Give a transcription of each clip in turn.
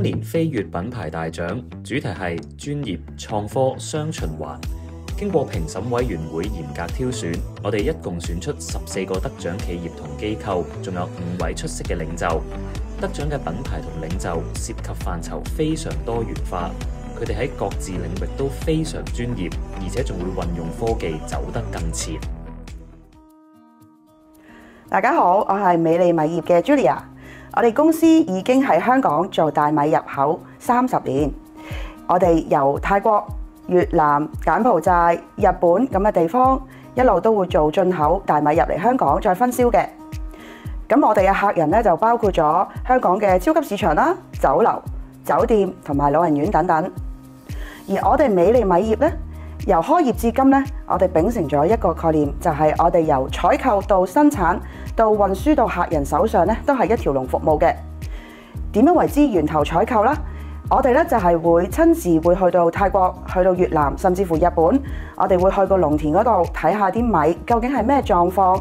今年飛躍品牌大獎主題係專業、創科、雙循環。經過評審委員會嚴格挑選，我哋一共選出14個得獎企業同機構，仲有5位出色嘅領袖。得獎嘅品牌同領袖涉及範疇非常多元化，佢哋喺各自領域都非常專業，而且仲會運用科技走得更前。大家好，我係美利米業嘅 Julia。我哋公司已經喺香港做大米入口30年。我哋由泰國、越南、柬埔寨、日本咁嘅地方一路都會做進口大米入嚟香港再分銷嘅。咁我哋嘅客人咧就包括咗香港嘅超級市場啦、酒樓、酒店同埋老人院等等。而我哋美利米業咧，由開業至今咧，我哋秉承咗一個概念，就係我哋由採購到生產到運輸到客人手上咧，都係一條龍服務嘅。點樣為之源頭採購啦？我哋咧就係會親自會去到泰國、去到越南，甚至乎日本，我哋會去個農田嗰度睇下啲米究竟係咩狀況。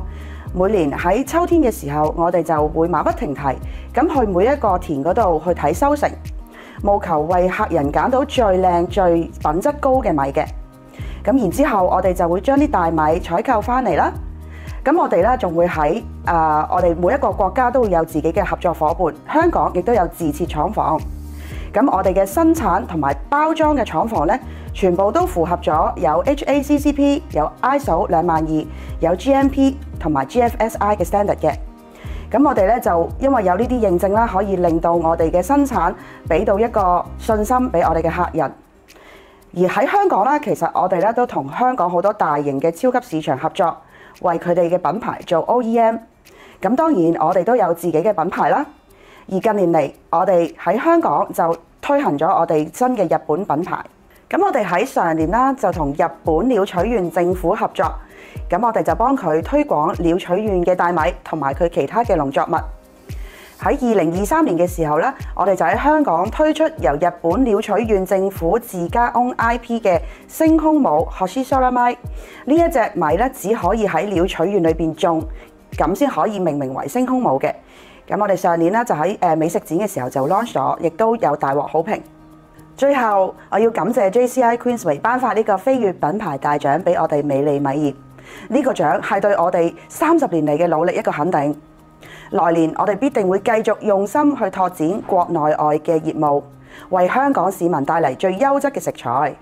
每年喺秋天嘅時候，我哋就會馬不停蹄咁去每一個田嗰度去睇收成，務求為客人揀到最靚、最品質高嘅米嘅。咁然之後，我哋就會將啲大米採購翻嚟啦。咁我哋咧仲會喺我哋每一個國家都會有自己嘅合作伙伴，香港亦都有自設廠房。咁我哋嘅生產同埋包裝嘅廠房咧，全部都符合咗有 HACCP、有 ISO 22000、有 GMP 同埋 GFSI 嘅 standard 嘅。咁我哋咧就因為有呢啲認證啦，可以令到我哋嘅生產俾到一個信心俾我哋嘅客人。而喺香港咧，其實我哋咧都同香港好多大型嘅超級市場合作，為佢哋嘅品牌做 OEM。咁當然我哋都有自己嘅品牌啦。而近年嚟，我哋喺香港就推行咗我哋新嘅日本品牌。咁我哋喺上年啦，就同日本鳥取縣政府合作，咁我哋就幫佢推廣鳥取縣嘅大米同埋佢其他嘅農作物。喺2023年嘅時候咧，我哋就喺香港推出由日本鳥取縣政府自家 own IP 嘅星空帽 Hoshizora 米。呢一隻米咧，只可以喺鳥取縣裏邊種，咁先可以命名為星空帽嘅。咁我哋上年咧就喺美食展嘅時候就 launch 咗，亦都有大獲好評。最後我要感謝 JCI Queensway 頒發呢個飛躍品牌大獎俾我哋美利米業。呢個獎係對我哋30年嚟嘅努力一個肯定。來年我哋必定會繼續用心去拓展國內外嘅業務，為香港市民帶嚟最優質嘅食材。